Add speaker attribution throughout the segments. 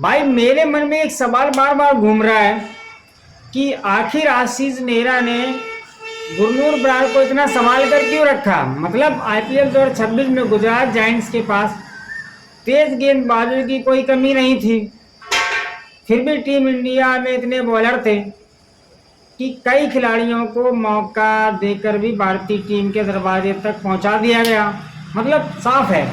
Speaker 1: भाई मेरे मन में एक सवाल बार बार घूम रहा है कि आखिर आशीष नेहरा ने गुरनूर बराड़ को इतना संभाल कर क्यों रखा। मतलब आईपीएल 2026 में गुजरात जायंट्स के पास तेज गेंदबाजों की कोई कमी नहीं थी, फिर भी टीम इंडिया में इतने बॉलर थे कि कई खिलाड़ियों को मौका देकर भी भारतीय टीम के दरवाजे तक पहुंचा दिया गया। मतलब साफ है।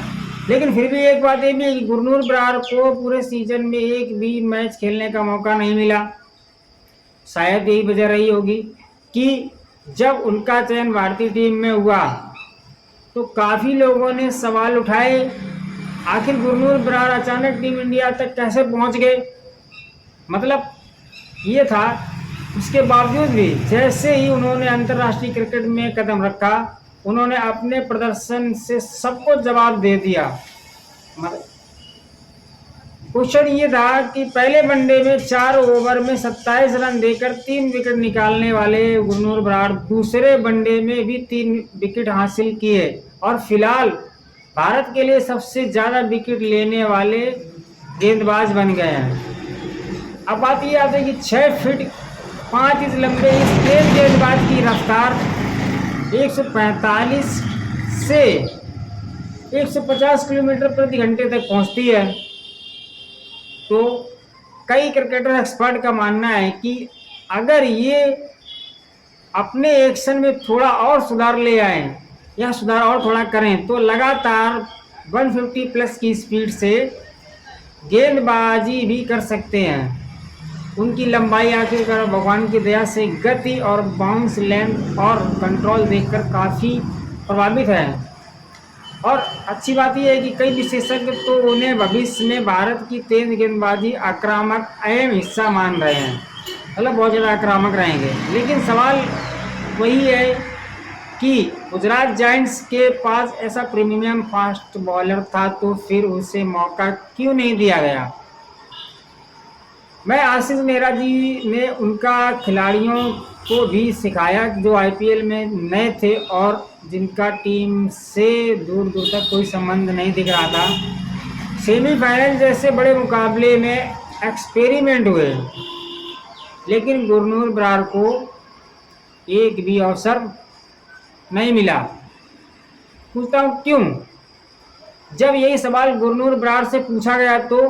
Speaker 1: लेकिन फिर भी एक बात ये भी है कि गुरनूर बराड़ को पूरे सीजन में एक भी मैच खेलने का मौका नहीं मिला। शायद यही वजह रही होगी कि जब उनका चयन भारतीय टीम में हुआ तो काफ़ी लोगों ने सवाल उठाए, आखिर गुरनूर बराड़ अचानक टीम इंडिया तक कैसे पहुंच गए। मतलब ये था, उसके बावजूद भी जैसे ही उन्होंने अंतर्राष्ट्रीय क्रिकेट में कदम रखा, उन्होंने अपने प्रदर्शन से सबको जवाब दे दिया। क्वेश्चन ये था कि पहले वनडे में 4 ओवर में 27 रन देकर 3 विकेट निकालने वाले गुरनूर बराड़ दूसरे वनडे में भी 3 विकेट हासिल किए और फिलहाल भारत के लिए सबसे ज़्यादा विकेट लेने वाले गेंदबाज बन गए हैं। अब बात ये आती है कि 6 फीट 5 इंच लंबे इस तेज गेंदबाज की रफ्तार 145 से 150 किलोमीटर प्रति घंटे तक पहुंचती है। तो कई क्रिकेटर एक्सपर्ट का मानना है कि अगर ये अपने एक्शन में थोड़ा और सुधार ले आए या सुधार और थोड़ा करें तो लगातार 150 प्लस की स्पीड से गेंदबाजी भी कर सकते हैं। उनकी लंबाई आखिरकार भगवान की दया से गति और बाउंस लेंथ और कंट्रोल देखकर काफ़ी प्रभावित हैं। और अच्छी बात यह है कि कई विशेषज्ञ तो उन्हें भविष्य में भारत की तेज गेंदबाजी आक्रामक अहम हिस्सा मान रहे हैं। मतलब बहुत ज़्यादा आक्रामक रहेंगे। लेकिन सवाल वही है कि गुजरात जायंट्स के पास ऐसा प्रीमियम फास्ट बॉलर था तो फिर उसे मौका क्यों नहीं दिया गया। मैं आशीष नेहरा जी ने उनका खिलाड़ियों को भी सिखाया जो आईपीएल में नए थे और जिनका टीम से दूर दूर तक कोई संबंध नहीं दिख रहा था। सेमीफाइनल जैसे बड़े मुकाबले में एक्सपेरिमेंट हुए, लेकिन गुरनूर बराड़ को एक भी अवसर नहीं मिला। पूछता हूँ क्यों। जब यही सवाल गुरनूर बराड़ से पूछा गया तो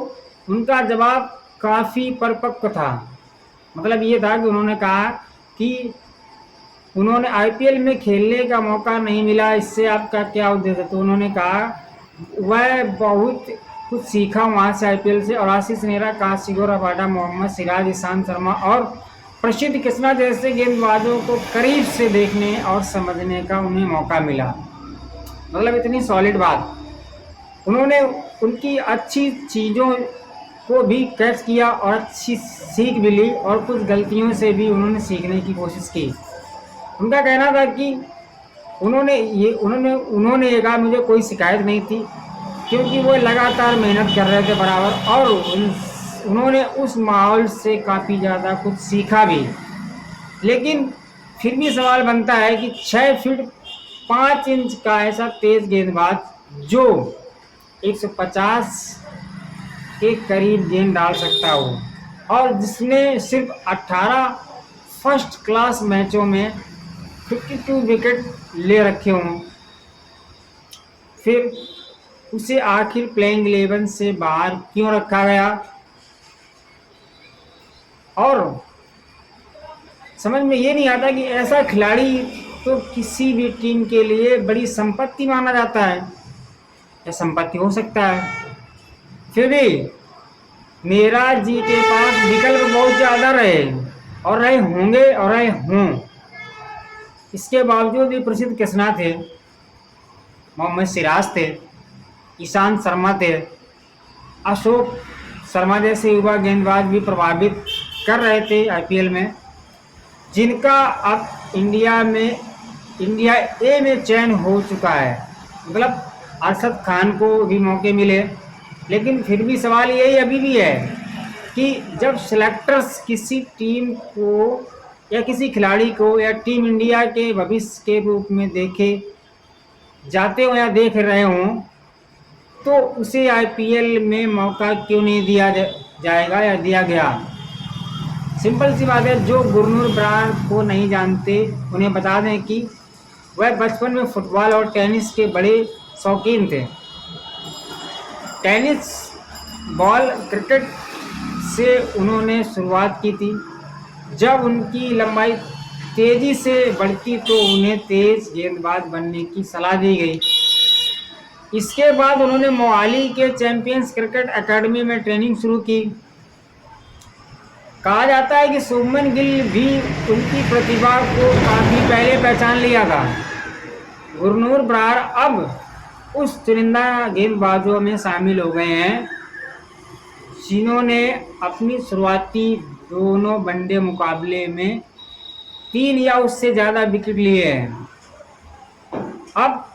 Speaker 1: उनका जवाब काफ़ी परिपक्व था। मतलब ये था कि उन्होंने कहा कि उन्होंने आईपीएल में खेलने का मौका नहीं मिला, इससे आपका क्या उद्देश्य है। तो उन्होंने कहा वह बहुत कुछ सीखा वहाँ से आईपीएल से, और आशीष नेहरा, काशिगो रबाडा, मोहम्मद सिराज, ईशांत शर्मा और प्रसिद्ध कृष्णा जैसे गेंदबाजों को करीब से देखने और समझने का उन्हें मौका मिला। मतलब इतनी सॉलिड बात। उन्होंने उनकी अच्छी चीज़ों को भी कैच किया और अच्छी सीख भी ली और कुछ गलतियों से भी उन्होंने सीखने की कोशिश की। उनका कहना था कि उन्होंने ये कहा मुझे कोई शिकायत नहीं थी क्योंकि वो लगातार मेहनत कर रहे थे बराबर, और उन्होंने उस माहौल से काफ़ी ज़्यादा कुछ सीखा भी। लेकिन फिर भी सवाल बनता है कि 6 फीट 5 इंच का ऐसा तेज गेंदबाज जो 150 के करीब गेंद डाल सकता हो और जिसने सिर्फ 18 फर्स्ट क्लास मैचों में 52 विकेट ले रखे हों, फिर उसे आखिर प्लेइंग 11 से बाहर क्यों रखा गया। और समझ में ये नहीं आता कि ऐसा खिलाड़ी तो किसी भी टीम के लिए बड़ी संपत्ति माना जाता है, या संपत्ति हो सकता है। फिर भी नेहरा जी के पास विकल्प बहुत ज़्यादा रहे और रहे होंगे और रहे हों। इसके बावजूद भी प्रसिद्ध कृष्णा थे, मोहम्मद सिराज थे, ईशांत शर्मा थे, अशोक शर्मा जैसे युवा गेंदबाज भी प्रभावित कर रहे थे आईपीएल में, जिनका अब इंडिया ए में चयन हो चुका है। मतलब अरशद खान को भी मौके मिले। लेकिन फिर भी सवाल यही अभी भी है कि जब सेलेक्टर्स किसी टीम को या किसी खिलाड़ी को या टीम इंडिया के भविष्य के रूप में देखे जाते हो या देख रहे हों, तो उसे आईपीएल में मौका क्यों नहीं दिया जाएगा या दिया गया? सिंपल सी बात है, जो गुरनूर बरार को नहीं जानते उन्हें बता दें कि वह बचपन में फुटबॉल और टेनिस के बड़े शौकीन थे। टेनिस बॉल क्रिकेट से उन्होंने शुरुआत की थी। जब उनकी लंबाई तेजी से बढ़ती तो उन्हें तेज गेंदबाज बनने की सलाह दी गई। इसके बाद उन्होंने मोहाली के चैंपियंस क्रिकेट एकेडमी में ट्रेनिंग शुरू की। कहा जाता है कि शुभमन गिल भी उनकी प्रतिभा को काफी पहले पहचान लिया था। गुरनूर बरार अब उस चुनिंदा गेंदबाजों में शामिल हो गए हैं जिन्होंने अपनी शुरुआती दोनों वनडे मुकाबले में 3 या उससे ज़्यादा विकेट लिए हैं। अब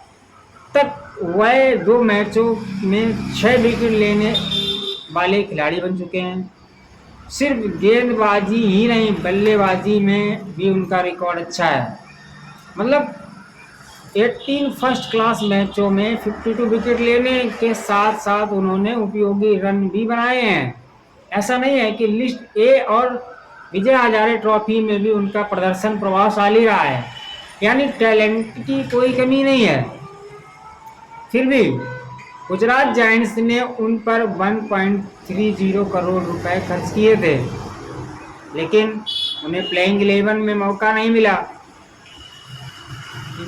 Speaker 1: तक वह 2 मैचों में 6 विकेट लेने वाले खिलाड़ी बन चुके हैं। सिर्फ गेंदबाजी ही नहीं, बल्लेबाजी में भी उनका रिकॉर्ड अच्छा है। मतलब 18 फर्स्ट क्लास मैचों में 52 विकेट लेने के साथ साथ उन्होंने उपयोगी रन भी बनाए हैं। ऐसा नहीं है कि लिस्ट ए और विजय हजारे ट्रॉफी में भी उनका प्रदर्शन प्रभावशाली रहा है, यानी टैलेंट की कोई कमी नहीं है। फिर भी गुजरात जायंट्स ने उन पर 1.30 करोड़ रुपए खर्च किए थे, लेकिन उन्हें प्लेइंग 11 में मौका नहीं मिला।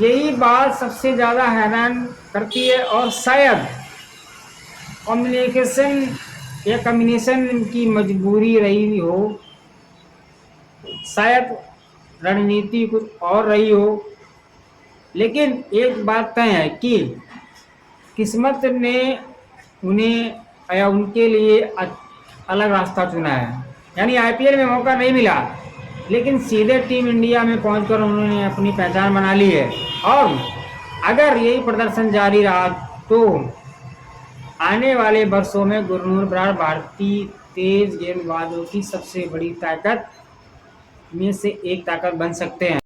Speaker 1: यही बात सबसे ज़्यादा हैरान करती है और शायद कम्युनिकेशन की मजबूरी रही हो, शायद रणनीति कुछ और रही हो। लेकिन एक बात तय है कि किस्मत ने उन्हें या उनके लिए अलग रास्ता चुना है, यानी आईपीएल में मौका नहीं मिला, लेकिन सीधे टीम इंडिया में पहुंचकर उन्होंने अपनी पहचान बना ली है। और अगर यही प्रदर्शन जारी रहा तो आने वाले वर्षों में गुरनूर बरार भारतीय तेज गेंदबाजों की सबसे बड़ी ताकत में से एक ताकत बन सकते हैं।